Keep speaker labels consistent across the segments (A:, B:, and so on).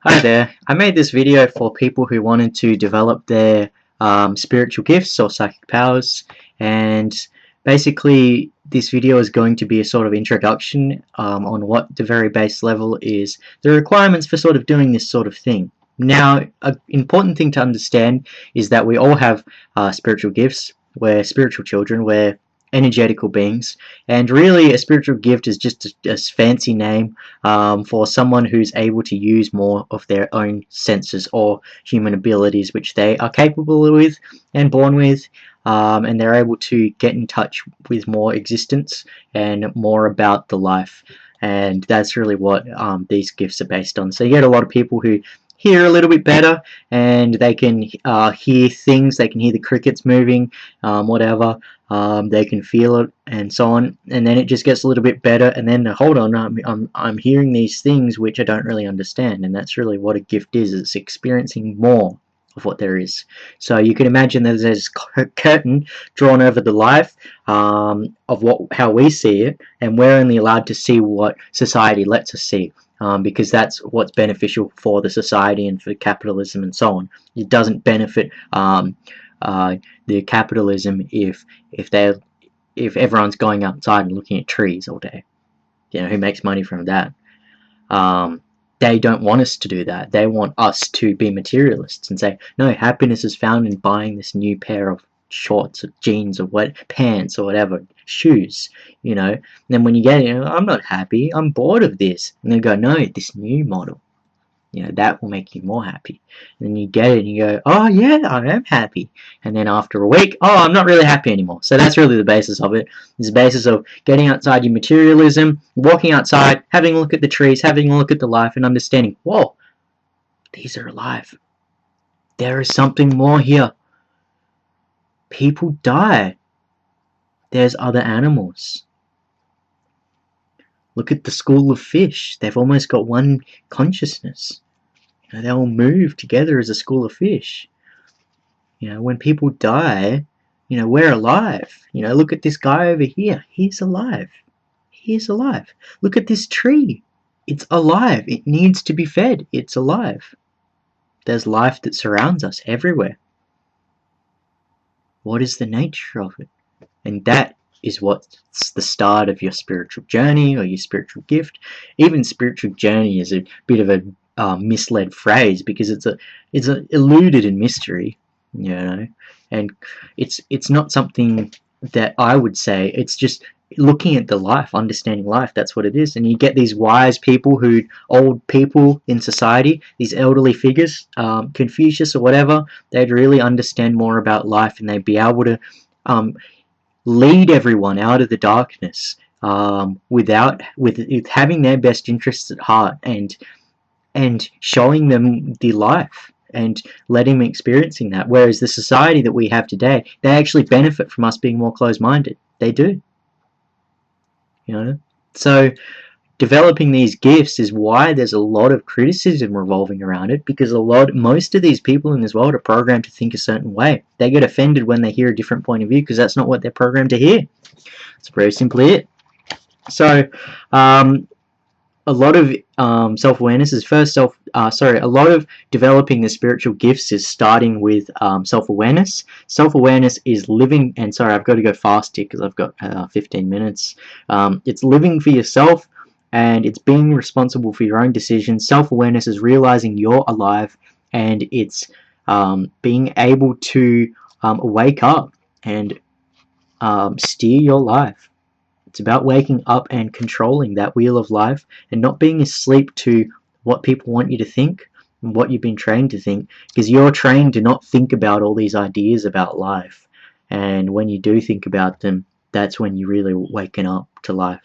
A: Hi there. I made this video for people who wanted to develop their spiritual gifts or psychic powers, and basically this video is going to be a sort of introduction on what the very base level is, the requirements for sort of doing this sort of thing. Now, an important thing to understand is that we all have spiritual gifts. We're spiritual children. We're energetical beings, and really a spiritual gift is just a fancy name for someone who's able to use more of their own senses or human abilities, which they are capable with and born with, and they're able to get in touch with more existence and more about the life. And that's really what these gifts are based on. So you get a lot of people who hear a little bit better, and they can hear things, they can hear the crickets moving, whatever, they can feel it and so on, and then it just gets a little bit better, and then hold on, I'm hearing these things which I don't really understand. And that's really what a gift is. It's experiencing more of what there is. So you can imagine that there's a curtain drawn over the life of how we see it, and we're only allowed to see what society lets us see. Because that's what's beneficial for the society and for capitalism and so on. It doesn't benefit the capitalism if everyone's going outside and looking at trees all day. You know, who makes money from that? They don't want us to do that. They want us to be materialists and say, no, happiness is found in buying this new pair of shorts or jeans or pants or whatever, shoes, you know. And then when you get it, I'm not happy, I'm bored of this. And they go, no, this new model, you know, that will make you more happy. And then you get it and you go, oh yeah, I am happy. And then after a week, oh, I'm not really happy anymore. So that's really the basis of it. It's the basis of getting outside your materialism, walking outside, having a look at the trees, having a look at the life, and understanding, whoa, these are alive. There is something more here. People die. There's other animals. Look at the school of fish. They've almost got one consciousness. You know, they all move together as a school of fish. You know, when people die, you know, we're alive. You know, look at this guy over here. He's alive. He's alive. Look at this tree. It's alive. It needs to be fed. It's alive. There's life that surrounds us everywhere. What is the nature of it? And that is what's the start of your spiritual journey or your spiritual gift. Even spiritual journey is a bit of a misled phrase, because it's eluded in mystery, you know, and it's not something that I would say. It's just looking at the life, understanding life. That's what it is. And you get these wise people, old people in society, these elderly figures, Confucius or whatever. They'd really understand more about life, and they'd be able to lead everyone out of the darkness with having their best interests at heart, and showing them the life and letting them experiencing that. Whereas the society that we have today, they actually benefit from us being more closed-minded. They do. You know? So developing these gifts is why there's a lot of criticism revolving around it, because most of these people in this world are programmed to think a certain way. They get offended when they hear a different point of view, because that's not what they're programmed to hear. That's very simply it. So a lot of self-awareness is a lot of developing the spiritual gifts is starting with self-awareness. Self-awareness is living, and sorry, I've got to go fast here because I've got 15 minutes. It's living for yourself, and it's being responsible for your own decisions. Self-awareness is realizing you're alive, and it's being able to wake up and steer your life. It's about waking up and controlling that wheel of life, and not being asleep to what people want you to think and what you've been trained to think, because you're trained to not think about all these ideas about life. And when you do think about them, that's when you're really waking up to life.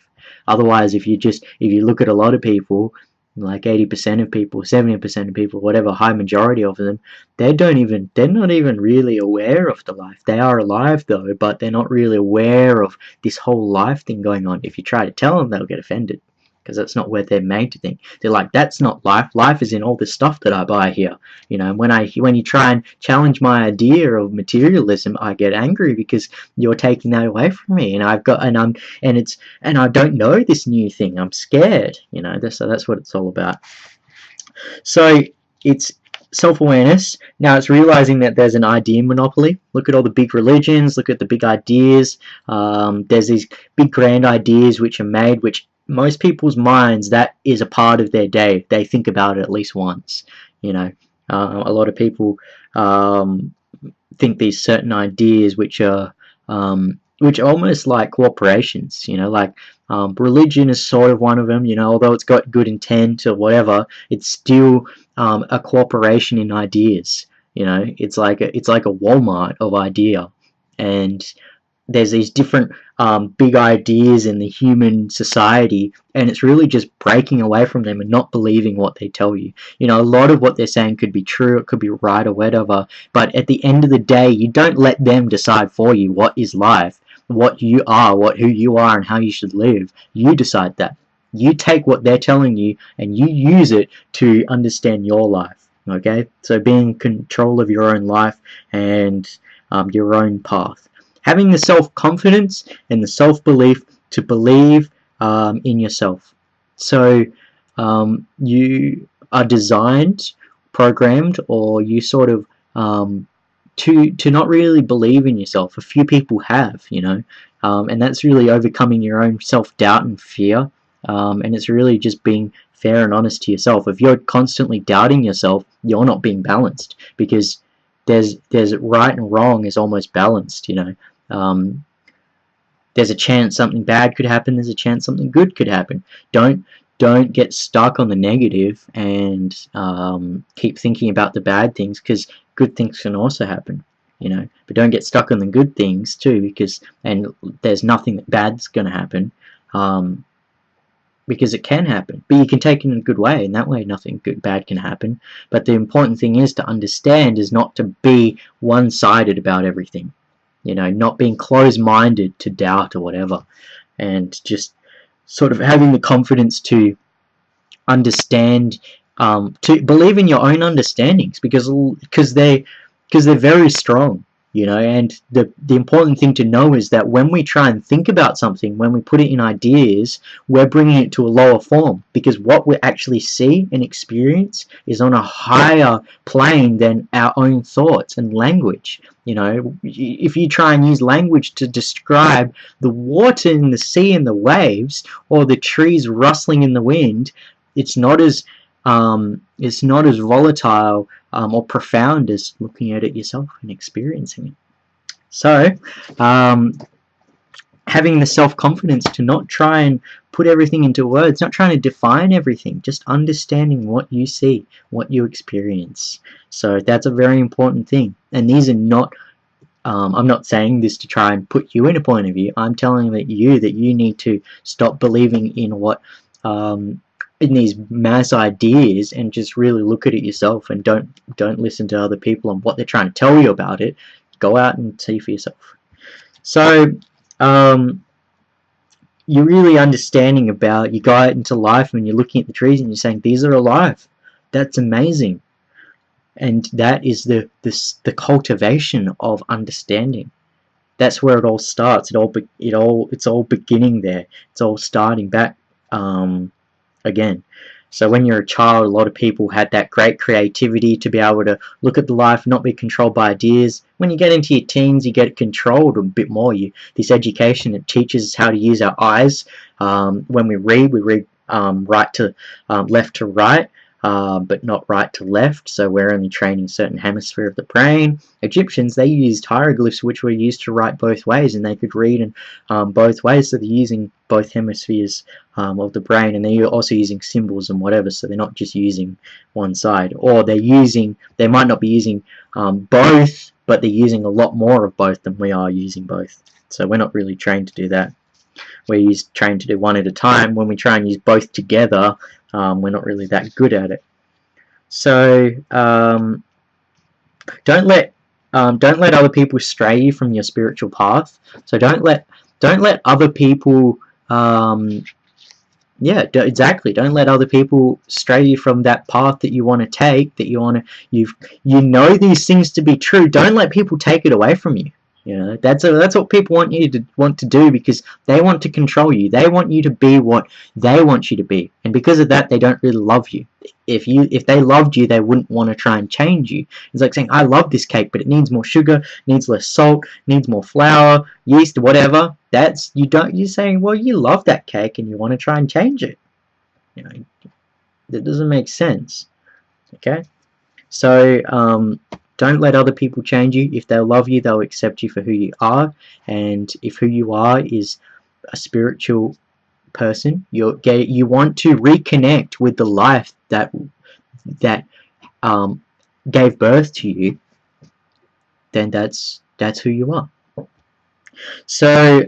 A: Otherwise, if you look at a lot of people, like 80% of people, 70% of people, whatever, high majority of them, they're not even really aware of the life. They are alive though, but they're not really aware of this whole life thing going on. If you try to tell them, they'll get offended, because that's not what they're made to think. They're like, that's not life. Life is in all this stuff that I buy here. You know, when you try and challenge my idea of materialism, I get angry because you're taking that away from me, and I don't know this new thing. I'm scared. You know, so that's what it's all about. So it's self-awareness. Now it's realizing that there's an idea monopoly. Look at all the big religions, look at the big ideas. There's these big grand ideas which are made, which most people's minds, that is a part of their day. They think about it at least once. You know, a lot of people think these certain ideas which are almost like corporations, you know, like religion is sort of one of them, you know, although it's got good intent or whatever, it's still a corporation in ideas, you know, it's like a Walmart of idea, and there's these different big ideas in the human society, and it's really just breaking away from them and not believing what they tell you. You know, a lot of what they're saying could be true, it could be right or whatever, but at the end of the day, you don't let them decide for you what is life, what you are, who you are, and how you should live. You decide that. You take what they're telling you and you use it to understand your life. Okay, so being in control of your own life and your own path. Having the self-confidence and the self-belief to believe in yourself. So you are designed, programmed, or you sort of to not really believe in yourself. A few people have, you know, and that's really overcoming your own self-doubt and fear, and it's really just being fair and honest to yourself. If you're constantly doubting yourself, you're not being balanced, because there's right and wrong is almost balanced, you know. There's a chance something bad could happen, there's a chance something good could happen. Don't get stuck on the negative and keep thinking about the bad things, because good things can also happen, you know. But don't get stuck on the good things too, because there's nothing that bad's going to happen, because it can happen, but you can take it in a good way, and that way nothing bad can happen. But the important thing is to understand is not to be one-sided about everything, you know, not being closed-minded to doubt or whatever, and just sort of having the confidence to understand, to believe in your own understandings, because they're very strong, you know. And the important thing to know is that when we try and think about something, when we put it in ideas, we're bringing it to a lower form, because what we actually see and experience is on a higher plane than our own thoughts and language. You know, if you try and use language to describe the water in the sea and the waves, or the trees rustling in the wind, it's not as volatile or profound as looking at it yourself and experiencing it. So, having the self-confidence to not try and put everything into words, not trying to define everything, just understanding what you see, what you experience. So that's a very important thing. And these are not, I'm not saying this to try and put you in a point of view. I'm telling that you need to stop believing in what in these mass ideas, and just really look at it yourself, and don't listen to other people and what they're trying to tell you about it. Go out and see for yourself. So you're really understanding about, you go out into life and you're looking at the trees and you're saying, these are alive. That's amazing. And that is the cultivation of understanding. That's where it all starts. It's all beginning there. It's all starting back again. So when you're a child, a lot of people had that great creativity to be able to look at the life, not be controlled by ideas. When you get into your teens, you get controlled a bit more. This education, it teaches us how to use our eyes. When we read right to left to right, but not right to left, so we're only training a certain hemisphere of the brain. Egyptians, they used hieroglyphs, which were used to write both ways, and they could read in both ways, so they're using both hemispheres of the brain, and they're also using symbols and whatever, so they're not just using one side. Or they might not be using both, but they're using a lot more of both than we are using both. So we're not really trained to do that. We're trained to do one at a time. When we try and use both together, we're not really that good at it. So don't let other people stray you from your spiritual path. So don't let other people exactly, don't let other people stray you from that path that you want to take, that you know these things to be true. Don't let people take it away from you. You know, that's what people want to do, because they want to control you. They want you to be what they want you to be, and because of that, they don't really love you. If they loved you, they wouldn't want to try and change you. It's like saying, I love this cake, but it needs more sugar, needs less salt, needs more flour, yeast, whatever. You're saying, well, you love that cake and you want to try and change it. You know, that doesn't make sense. Okay, so don't let other people change you. If they love you, they'll accept you for who you are. And if who you are is a spiritual person, you want to reconnect with the life that gave birth to you, then that's who you are. So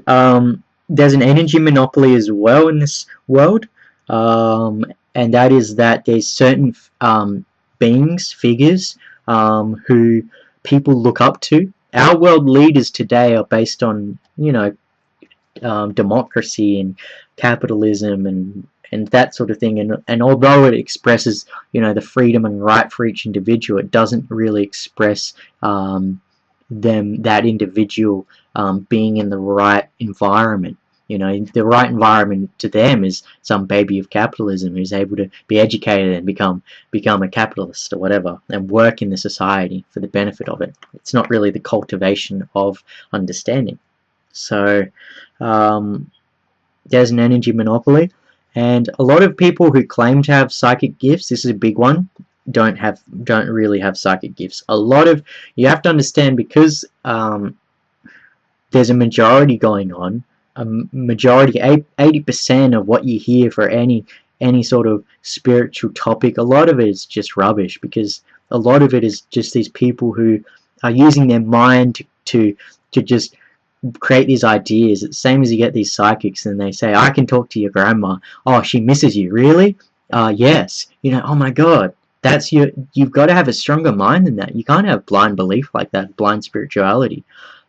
A: there's an energy monopoly as well in this world, and that is that there's certain beings, figures, who people look up to. Our world leaders today are based on, you know, democracy and capitalism and that sort of thing. And although it expresses, you know, the freedom and right for each individual, it doesn't really express that individual being in the right environment. You know, the right environment to them is some baby of capitalism who's able to be educated and become a capitalist or whatever, and work in the society for the benefit of it. It's not really the cultivation of understanding. So there's an energy monopoly, and a lot of people who claim to have psychic gifts, this is a big one, don't really have psychic gifts. You have to understand, because there's a majority going on. A majority, 80% of what you hear for any sort of spiritual topic, a lot of it is just rubbish, because a lot of it is just these people who are using their mind to just create these ideas. It's the same as you get these psychics and they say, I can talk to your grandma. Oh, she misses you. Really? Yes. You know, oh my God. You've got to have a stronger mind than that. You can't have blind belief like that, blind spirituality.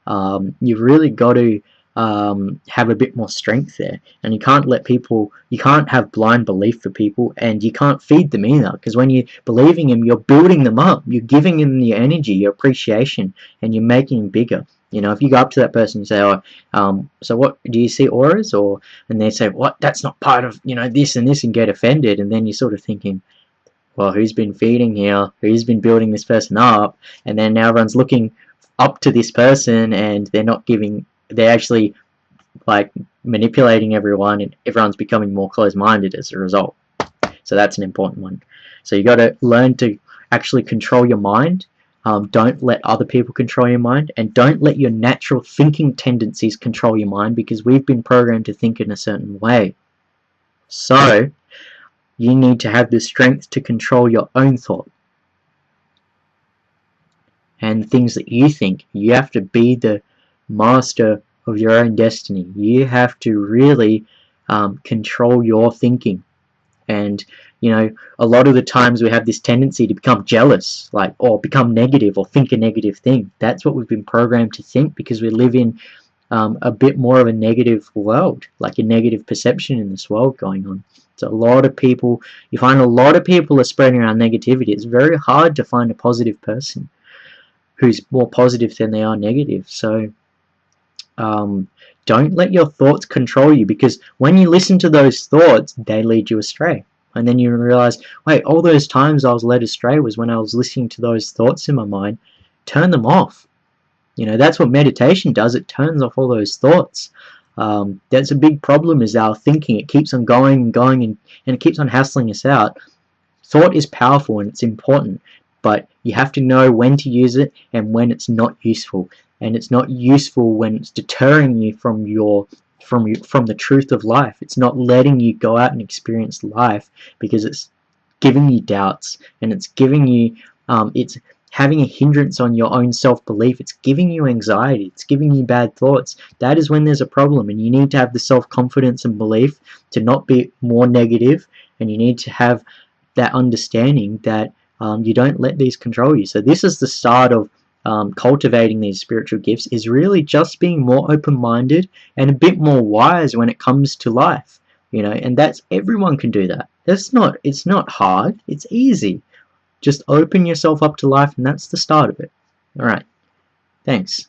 A: You've really got to have a bit more strength there, and you can't have blind belief for people, and you can't feed them either, because when you're believing them, you're building them up, you're giving them your energy, your appreciation, and you're making them bigger. You know, if you go up to that person and say, oh, so what, do you see auras? And they say, what, that's not part of, you know, this and this, and get offended, and then you're sort of thinking, well, who's been feeding here? Who's been building this person up? And then now everyone's looking up to this person, and they're actually like manipulating everyone, and everyone's becoming more closed-minded as a result. So that's an important one. So you got to learn to actually control your mind. Don't let other people control your mind, and don't let your natural thinking tendencies control your mind, because we've been programmed to think in a certain way. So you need to have the strength to control your own thought and things that you think. You have to be the master of your own destiny. You have to really control your thinking. And you know, a lot of the times we have this tendency to become jealous, or become negative, or think a negative thing. That's what we've been programmed to think, because we live in a bit more of a negative world, like a negative perception in this world going on. So you find a lot of people are spreading around negativity. It's very hard to find a positive person who's more positive than they are negative. So don't let your thoughts control you, because when you listen to those thoughts, they lead you astray. And then you realize, wait, all those times I was led astray was when I was listening to those thoughts in my mind. Turn them off. You know, that's what meditation does. It turns off all those thoughts. That's a big problem, is our thinking. It keeps on going and going, and it keeps on hassling us out. Thought is powerful and it's important, but you have to know when to use it and when it's not useful. And it's not useful when it's deterring you from the truth of life. It's not letting you go out and experience life, because it's giving you doubts, and it's giving you it's having a hindrance on your own self-belief. It's giving you anxiety. It's giving you bad thoughts. That is when there's a problem, and you need to have the self-confidence and belief to not be more negative, and you need to have that understanding that you don't let these control you. So this is the start of cultivating these spiritual gifts, is really just being more open-minded and a bit more wise when it comes to life. You know, and everyone can do that. It's not hard. It's easy. Just open yourself up to life, and that's the start of it. All right. Thanks.